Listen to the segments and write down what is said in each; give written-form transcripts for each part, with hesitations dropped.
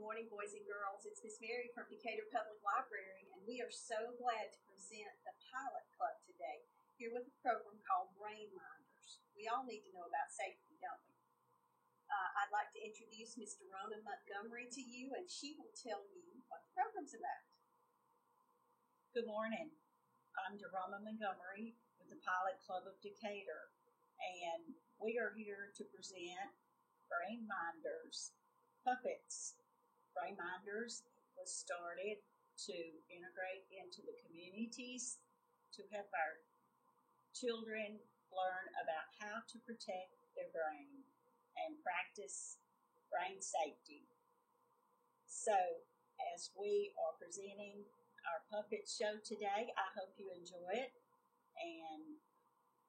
morning, boys and girls. It's Miss Mary from Decatur Public Library, and we are so glad to present the Pilot Club today, here with a program called Brain Minders. We all need to know about safety, don't we? I'd like to introduce Miss Derona Montgomery to you, and she will tell you what the program's about. Good morning. I'm Derona Montgomery with the Pilot Club of Decatur, and we are here to present Brain Minders puppets. Brain Minders was started to integrate into the communities to help our children learn about how to protect their brain and practice brain safety. So, as we are presenting our puppet show today, I hope you enjoy it and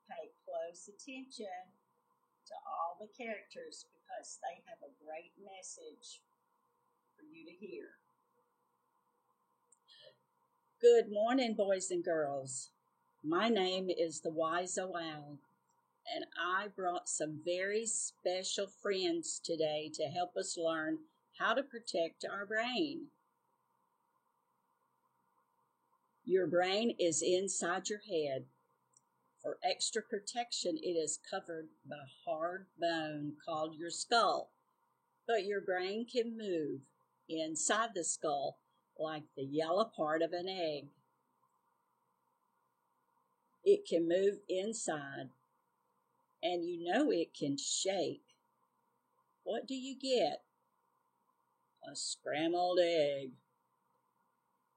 pay close attention to all the characters because they have a great message for you to hear. Good morning, boys and girls. My name is the Wise Owl, and I brought some very special friends today to help us learn how to protect our brain. Your brain is inside your head. For extra protection, it is covered by hard bone called your skull. But your brain can move inside the skull like the yellow part of an egg. It can move inside, and you know it can shake. What do you get? A scrambled egg.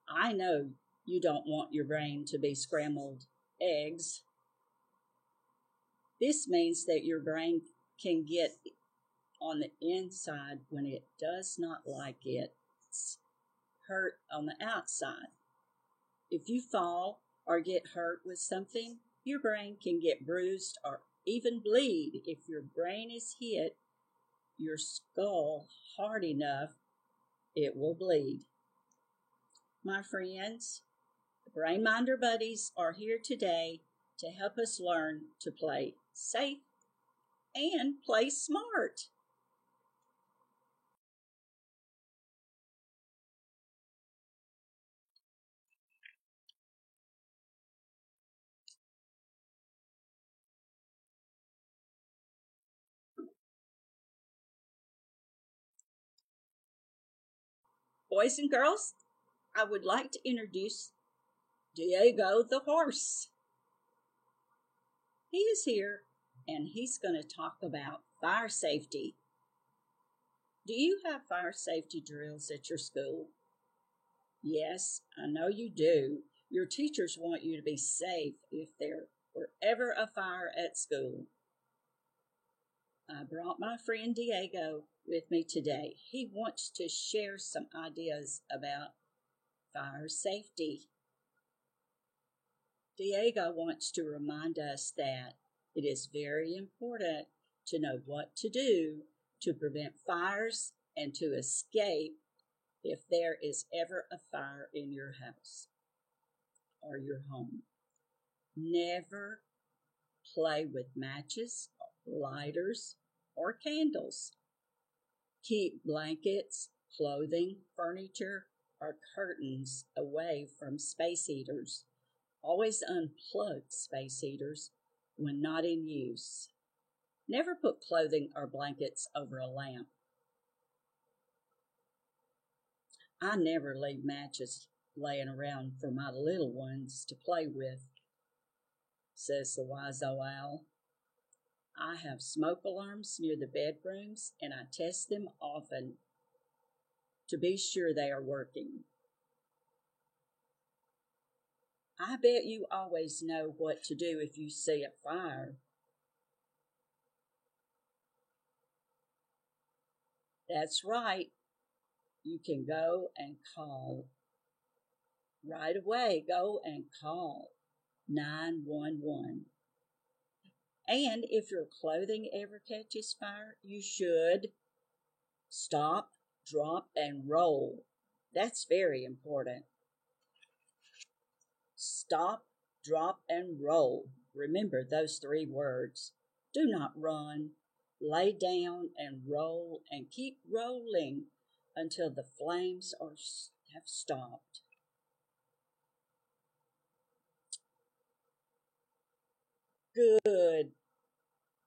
I know you don't want your brain to be scrambled eggs. This means that your brain can get on the inside when it does not like it's hurt on the outside. If you fall or get hurt with something, your brain can get bruised or even bleed. If your brain is hit your skull hard enough, it will bleed. My friends, the Brain Minder Buddies are here today to help us learn to play safe and play smart. Boys and girls, I would like to introduce Diego the horse. He is here and he's going to talk about fire safety. Do you have fire safety drills at your school? Yes, I know you do. Your teachers want you to be safe if there were ever a fire at school. I brought my friend Diego with me today. He wants to share some ideas about fire safety. Diego wants to remind us that it is very important to know what to do to prevent fires and to escape if there is ever a fire in your house or your home. Never play with matches, lighters, or candles. Keep blankets, clothing, furniture, or curtains away from space heaters. Always unplug space heaters when not in use. Never put clothing or blankets over a lamp. I never leave matches laying around for my little ones to play with, says the Wise Owl. I have smoke alarms near the bedrooms and I test them often to be sure they are working. I bet you always know what to do if you see a fire. That's right. You can go and call. Right away, go and call 911. And if your clothing ever catches fire, you should stop, drop, and roll. That's very important. Stop, drop, and roll. Remember those 3 words. Do not run. Lay down and roll and keep rolling. until the flames have stopped. Good.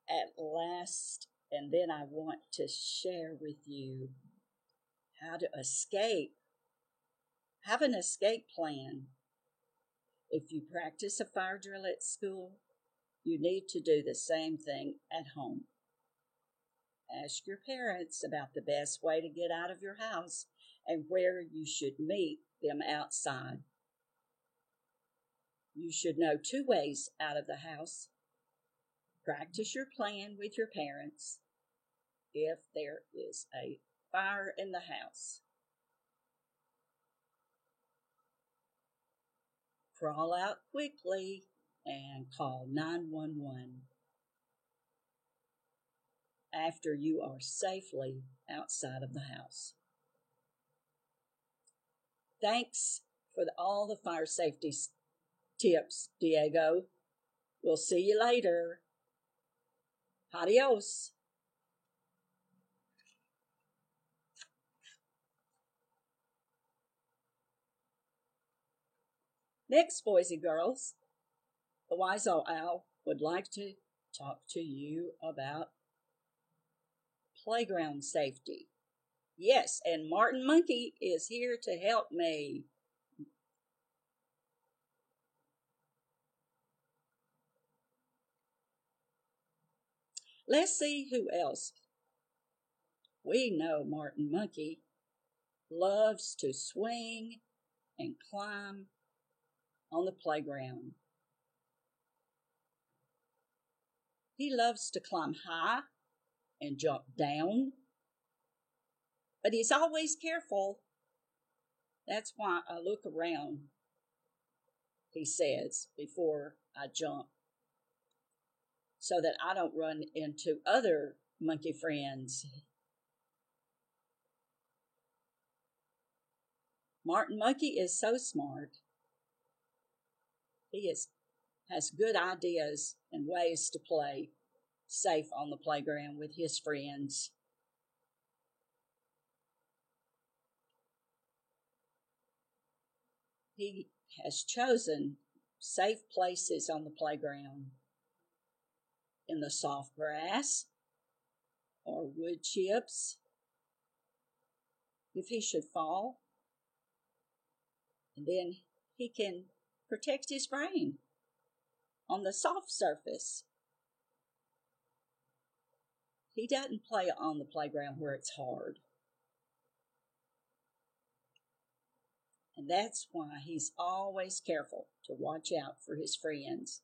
At last, and then I want to share with you how to escape. Have an escape plan. If you practice a fire drill at school, you need to do the same thing at home. Ask your parents about the best way to get out of your house and where you should meet them outside. You should know 2 ways out of the house. Practice your plan with your parents if there is a fire in the house. Crawl out quickly and call 911 after you are safely outside of the house. Thanks for all the fire safety tips, Diego. We'll see you later. Adios. Next, boys and girls, the Wise Old Owl would like to talk to you about playground safety. Yes, and Martin Monkey is here to help me. Let's see who else. We know Martin Monkey loves to swing and climb on the playground. He loves to climb high and jump down, but he's always careful. That's why I look around, he says, before I jump, so that I don't run into other monkey friends. Martin Monkey is so smart. He has good ideas and ways to play safe on the playground with his friends. He has chosen safe places on the playground, in the soft grass or wood chips. If he should fall, and then he can protect his brain on the soft surface. He doesn't play on the playground where it's hard. And that's why he's always careful to watch out for his friends,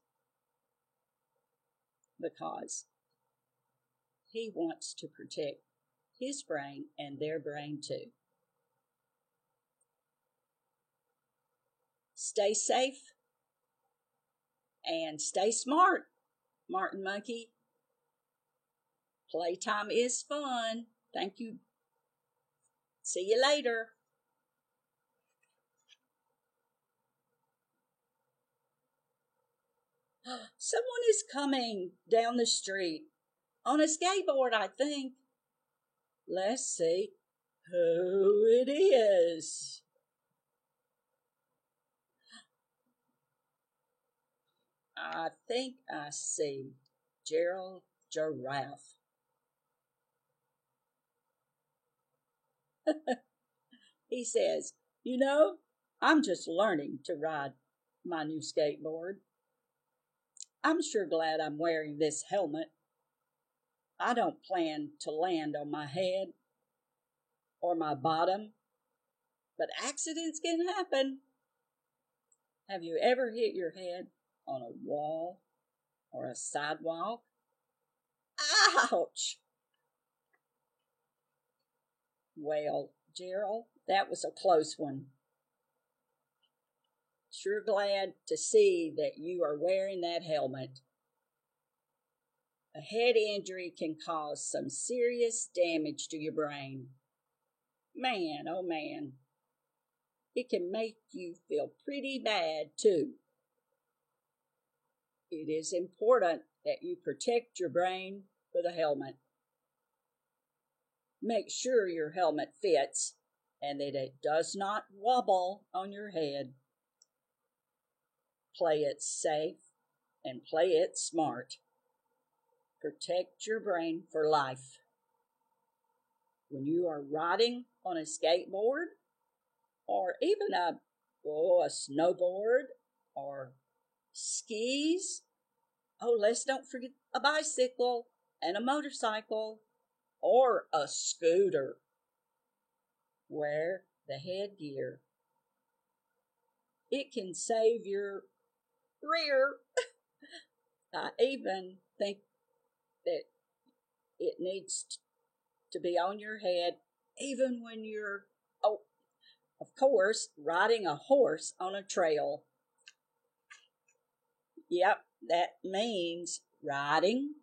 because he wants to protect his brain and their brain too. Stay safe and stay smart, Martin Monkey. Playtime is fun. Thank you. See you later. Someone is coming down the street on a skateboard, I think. Let's see who it is. I think I see Gerald Giraffe. He says, I'm just learning to ride my new skateboard. I'm sure glad I'm wearing this helmet. I don't plan to land on my head or my bottom, but accidents can happen. Have you ever hit your head on a wall or a sidewalk? Ouch! Well, Gerald, that was a close one. Sure glad to see that you are wearing that helmet. A head injury can cause some serious damage to your brain. Man, oh man. It can make you feel pretty bad, too. It is important that you protect your brain with a helmet. Make sure your helmet fits and that it does not wobble on your head. Play it safe and play it smart. Protect your brain for life. When you are riding on a skateboard or even a snowboard or skis, let's don't forget a bicycle and a motorcycle or a scooter. Wear the headgear. It can save your rear. I even think that it needs to be on your head even when you're, of course, riding a horse on a trail. Yep, that means riding,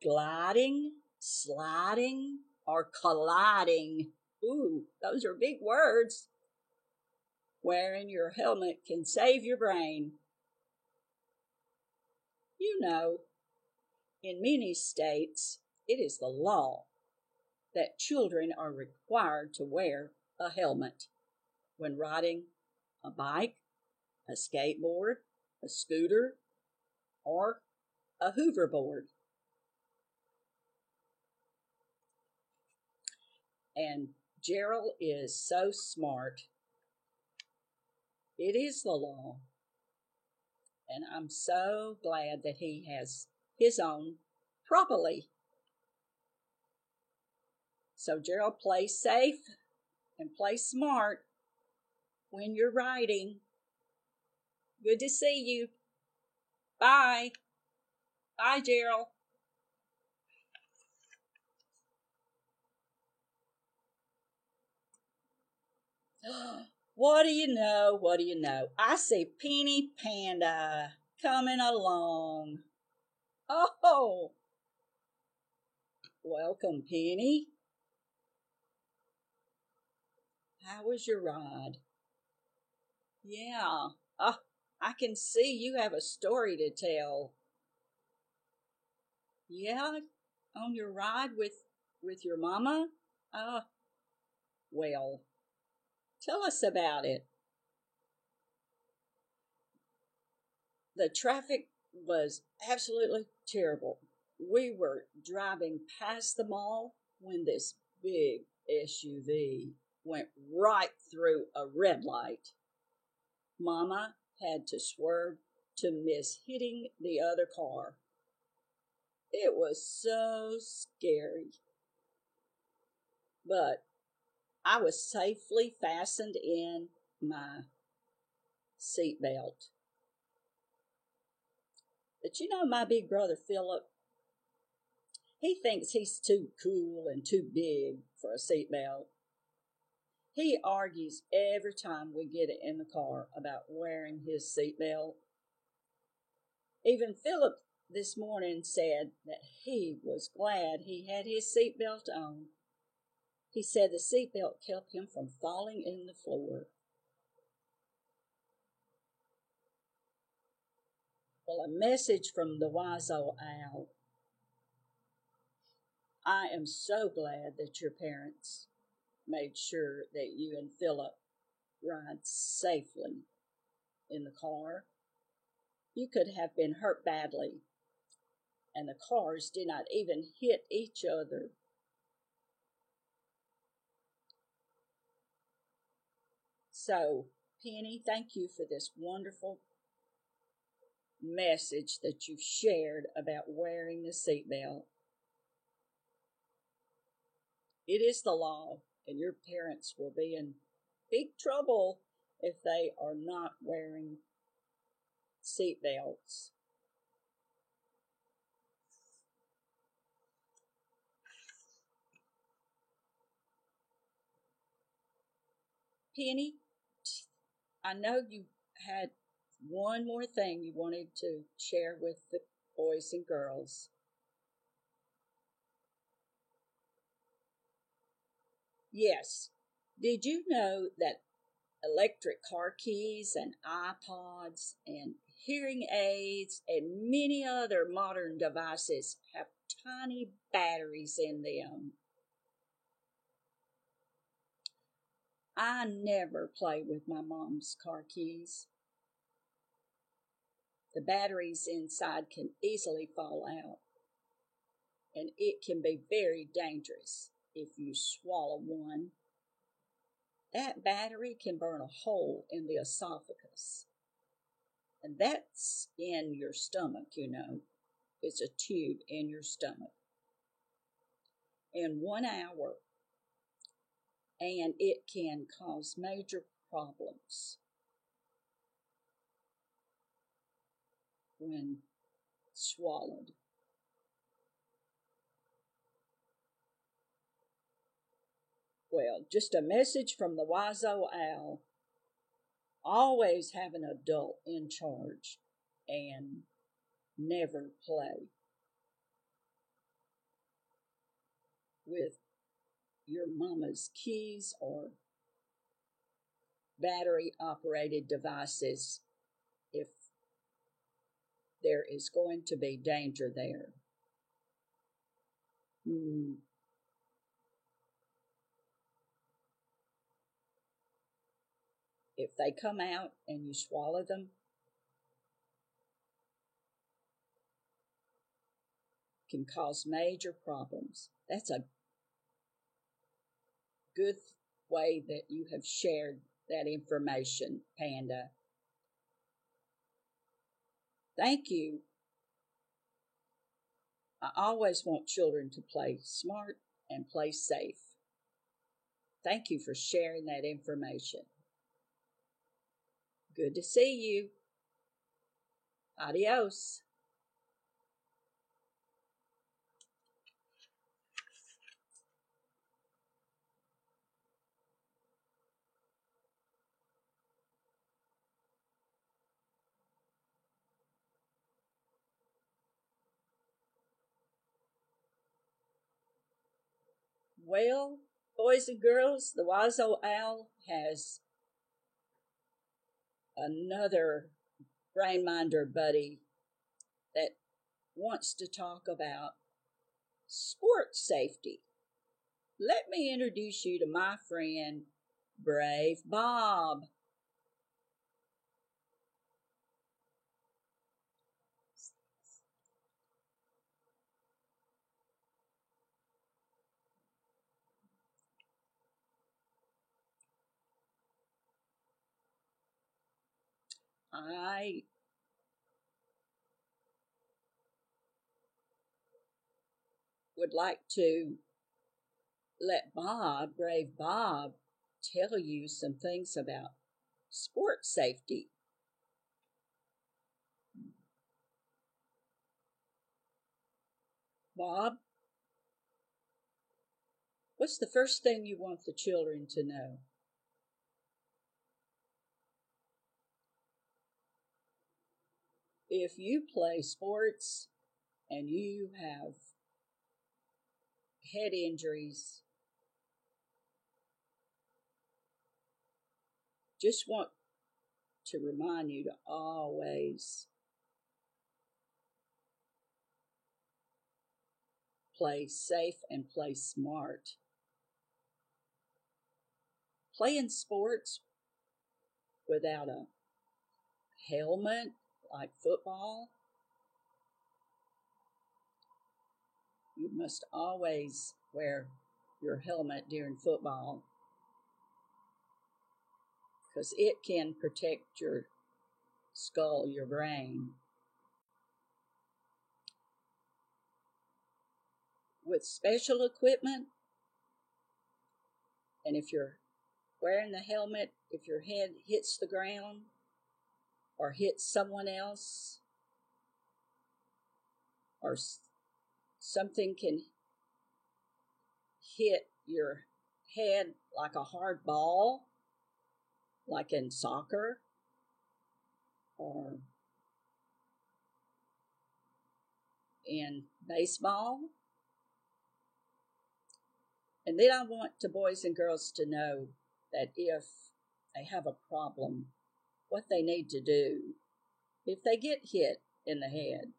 gliding, sliding, or colliding. Ooh, those are big words. Wearing your helmet can save your brain. You know, in many states, it is the law that children are required to wear a helmet when riding a bike, a skateboard, a scooter, or a hoverboard. And Gerald is so smart. It is the law. And I'm so glad that he has his own properly. So Gerald, play safe and play smart when you're riding. Good to see you. Bye. Bye, Gerald. What do you know? What do you know? I see Penny Panda coming along. Oh, welcome, Penny. How was your ride? Yeah. I can see you have a story to tell. Yeah, on your ride with your mama? Well, tell us about it. The traffic was absolutely terrible. We were driving past the mall when this big SUV went right through a red light. Mama had to swerve to miss hitting the other car. It was so scary. But I was safely fastened in my seatbelt. But you know, my big brother Philip, he thinks he's too cool and too big for a seatbelt. He argues every time we get in the car about wearing his seatbelt. Even Philip this morning said that he was glad he had his seatbelt on. He said the seatbelt kept him from falling in the floor. Well, a message from the wise old owl. I am so glad that your parents made sure that you and Philip ride safely in the car. You could have been hurt badly, and the cars did not even hit each other. So, Penny, thank you for this wonderful message that you've shared about wearing the seatbelt. It is the law, and your parents will be in big trouble if they are not wearing seatbelts. Penny, I know you had one more thing you wanted to share with the boys and girls. Yes. Did you know that electric car keys and iPods and hearing aids and many other modern devices have tiny batteries in them? I never play with my mom's car keys. The batteries inside can easily fall out, and it can be very dangerous if you swallow one. That battery can burn a hole in the esophagus, and that's in your stomach, you know. It's a tube in your stomach. In 1 hour, and it can cause major problems when swallowed. Well, just a message from the wise old owl. Always have an adult in charge and never play with your mama's keys or battery operated devices if there is going to be danger there. If they come out and you swallow them, can cause major problems. That's a good way that you have shared that information, Panda. Thank you. I always want children to play smart and play safe. Thank you for sharing that information. Good to see you. Adios. Well, boys and girls, the Wise Old Owl has another brainminder buddy that wants to talk about sports safety. Let me introduce you to my friend, Brave Bob. I would like to let Bob, Brave Bob, tell you some things about sports safety. Bob, what's the first thing you want the children to know? If you play sports and you have head injuries, just want to remind you to always play safe and play smart. Playing sports without a helmet, like football, you must always wear your helmet during football because it can protect your skull, your brain. With special equipment, and if you're wearing the helmet, if your head hits the ground or hits someone else, or something can hit your head like a hard ball, like in soccer, or in baseball. And then I want the boys and girls to know that if they have a problem, what they need to do if they get hit in the head.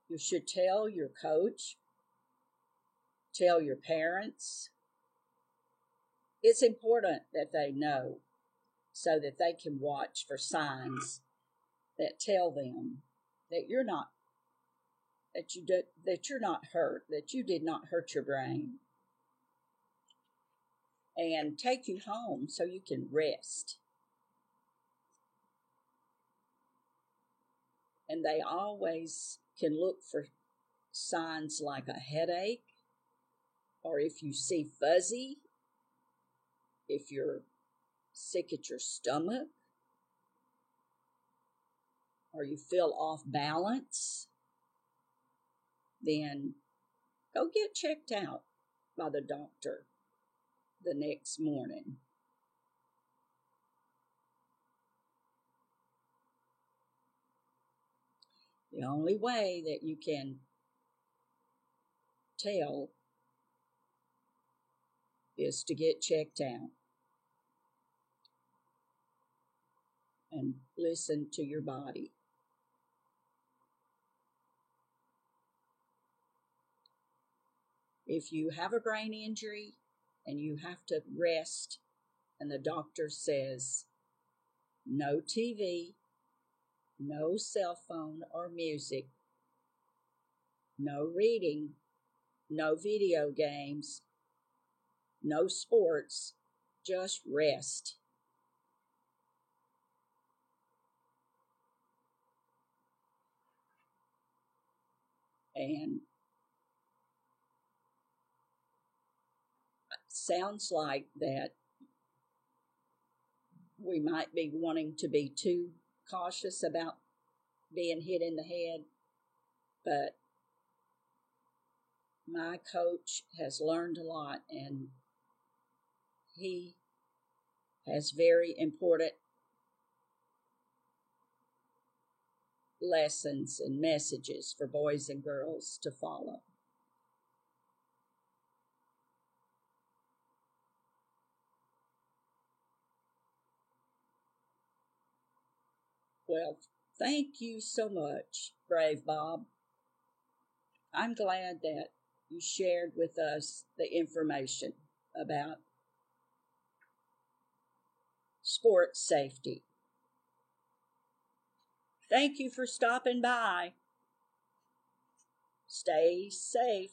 You should tell your coach, tell your parents, it's important that they know so that they can watch for signs that tell them that you're not hurt, that you did not hurt your brain, and take you home so you can rest. And they always can look for signs like a headache, or if you see fuzzy, if you're sick at your stomach, or you feel off balance, then go get checked out by the doctor the next morning. The only way that you can tell is to get checked out and listen to your body. If you have a brain injury and you have to rest, and the doctor says no TV, no cell phone or music, no reading, no video games, no sports, just rest. And it sounds like that we might be wanting to be too cautious about being hit in the head, but my coach has learned a lot, and he has very important lessons and messages for boys and girls to follow. Well, thank you so much, Brave Bob. I'm glad that you shared with us the information about sports safety. Thank you for stopping by. Stay safe.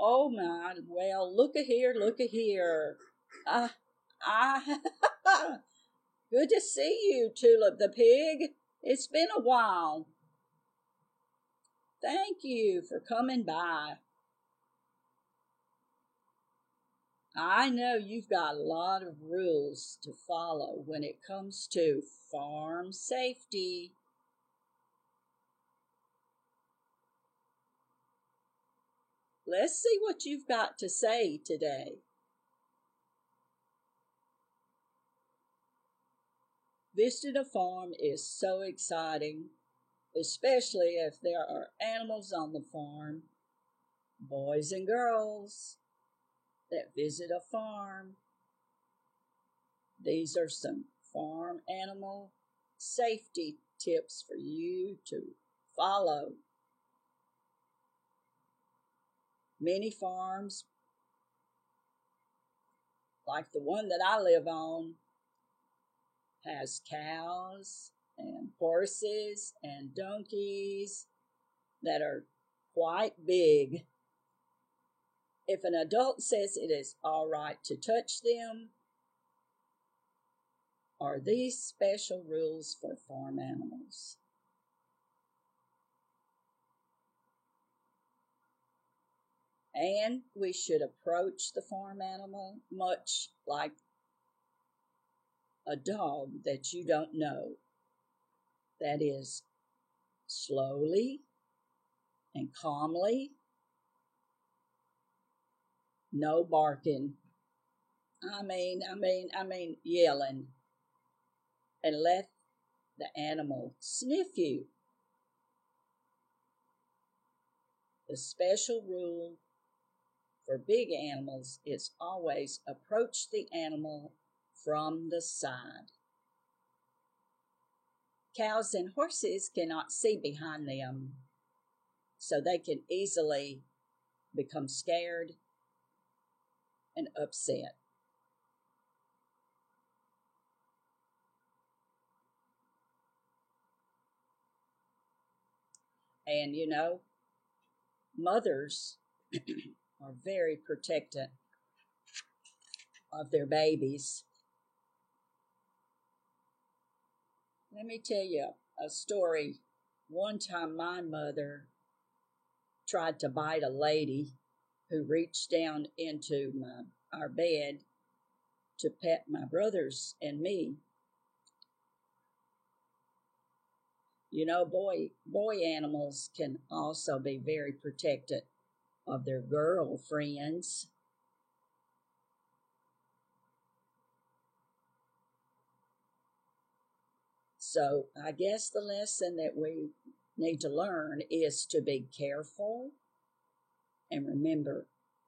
Oh my, well, look a here. Good to see you, Tulip the pig. It's been a while. Thank you for coming by. I know you've got a lot of rules to follow when it comes to farm safety. Let's see what you've got to say today. Visiting a farm is so exciting, especially if there are animals on the farm, boys and girls that visit a farm. These are some farm animal safety tips for you to follow. Many farms, like the one that I live on, has cows and horses and donkeys that are quite big. If an adult says it is all right to touch them, are these special rules for farm animals? And we should approach the farm animal much like a dog that you don't know. That is, slowly and calmly. No barking. I mean yelling. And let the animal sniff you. The special rule for big animals is always approach the animal from the side. Cows and horses cannot see behind them, so they can easily become scared and upset. And mothers are very protective of their babies. Let me tell you a story. One time my mother tried to bite a lady who reached down into our bed to pet my brothers and me. Boy animals can also be very protective of their girlfriends. So I guess the lesson that we need to learn is to be careful and remember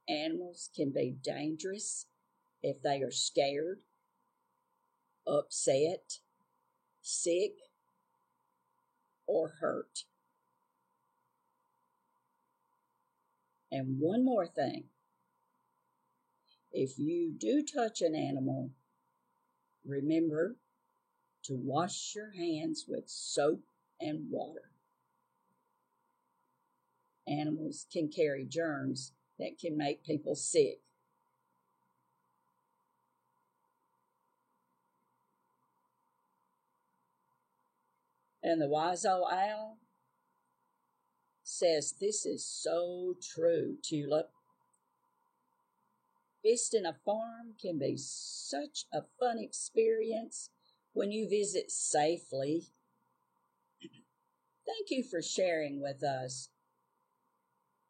animals can be dangerous if they are scared, upset, sick, or hurt. And one more thing. If you do touch an animal, remember to wash your hands with soap and water. Animals can carry germs that can make people sick. And the wise old owl says this is so true, Tulip. Visiting a farm can be such a fun experience when you visit safely. Thank you for sharing with us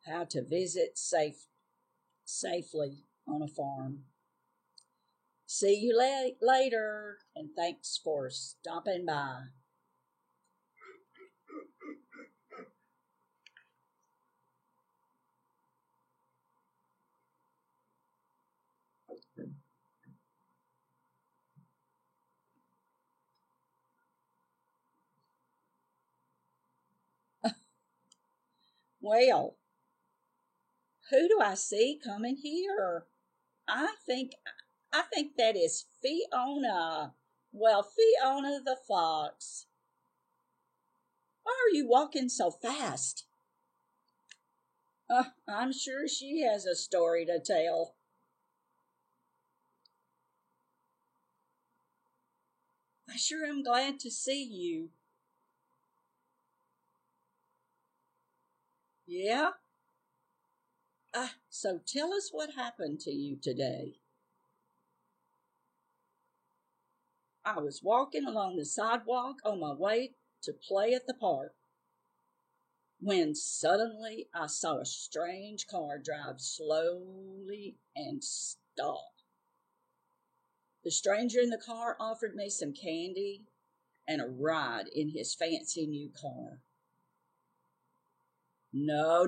how to visit safely on a farm. See you later, and thanks for stopping by. Well, who do I see coming here? I think that is Fiona. Well, Fiona the fox. Why are you walking so fast? I'm sure she has a story to tell. I sure am glad to see you. Yeah? So tell us what happened to you today. I was walking along the sidewalk on my way to play at the park when suddenly I saw a strange car drive slowly and stop. The stranger in the car offered me some candy and a ride in his fancy new car. No,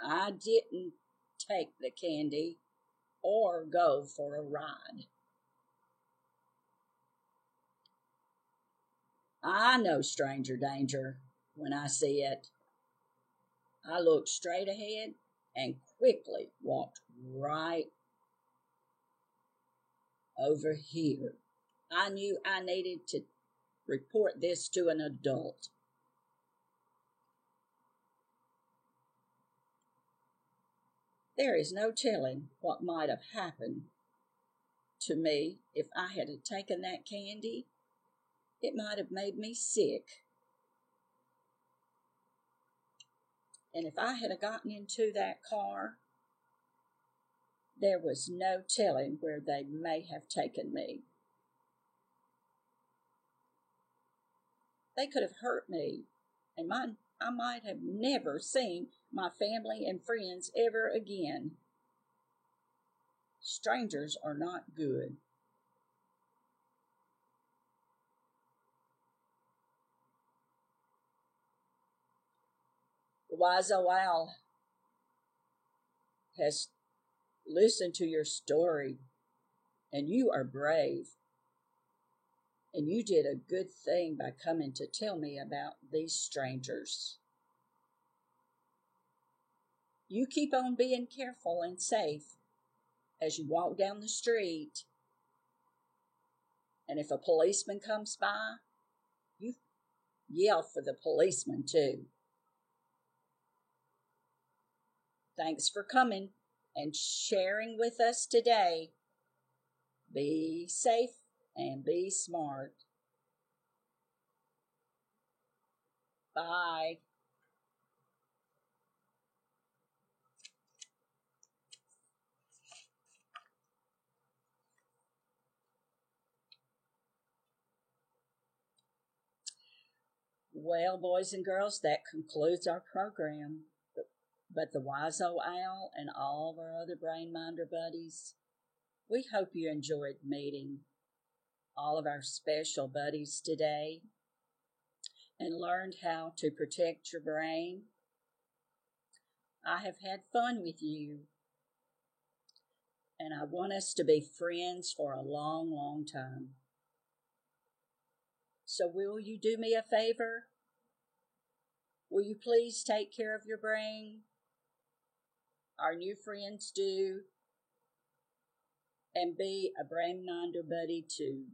I didn't take the candy or go for a ride. I know stranger danger when I see it. I looked straight ahead and quickly walked right over here. I knew I needed to report this to an adult. There is no telling what might have happened to me if I had taken that candy. It might have made me sick. And if I had gotten into that car, there was no telling where they may have taken me. They could have hurt me, and I might have never seen my family and friends ever again. Strangers are not good. The wise old owl has listened to your story, And you are brave. And you did a good thing by coming to tell me about these strangers. You keep on being careful and safe as you walk down the street. And if a policeman comes by, you yell for the policeman too. Thanks for coming and sharing with us today. Be safe and be smart. Bye. Well, boys and girls, that concludes our program. But the Wise Old Owl and all of our other Brainminder buddies, we hope you enjoyed meeting all of our special buddies today and learned how to protect your brain. I have had fun with you, and I want us to be friends for a long, long time. So will you do me a favor? Will you please take care of your brain? Our new friends do. And be a Brainminder buddy too.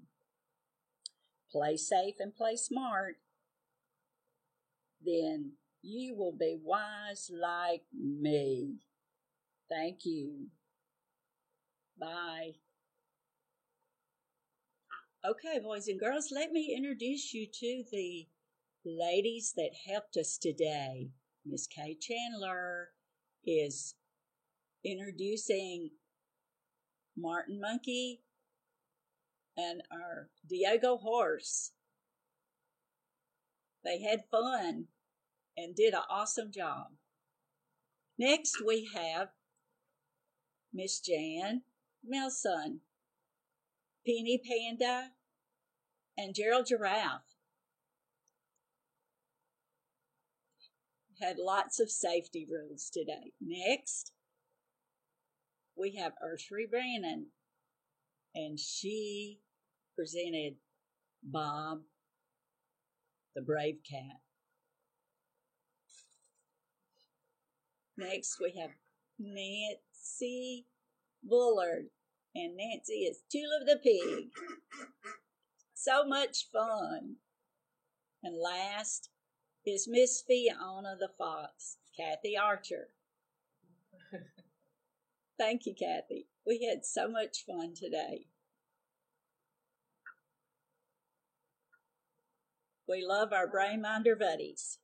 Play safe and play smart. Then you will be wise like me. Thank you. Bye. Okay, boys and girls, let me introduce you to the ladies that helped us today. Miss Kay Chandler is introducing Martin Monkey and our Diego horse. They had fun and did an awesome job. Next we have Miss Jan Melson, Penny Panda, and Gerald Giraffe. Had lots of safety rules today. Next, we have Urshree Brannon, and she presented Bob, the brave cat. Next, we have Nancy Bullard, and Nancy is Tulip the pig. So much fun. And last is Miss Fiona the fox, Kathy Archer. Thank you, Kathy. We had so much fun today. We love our Brainminder buddies.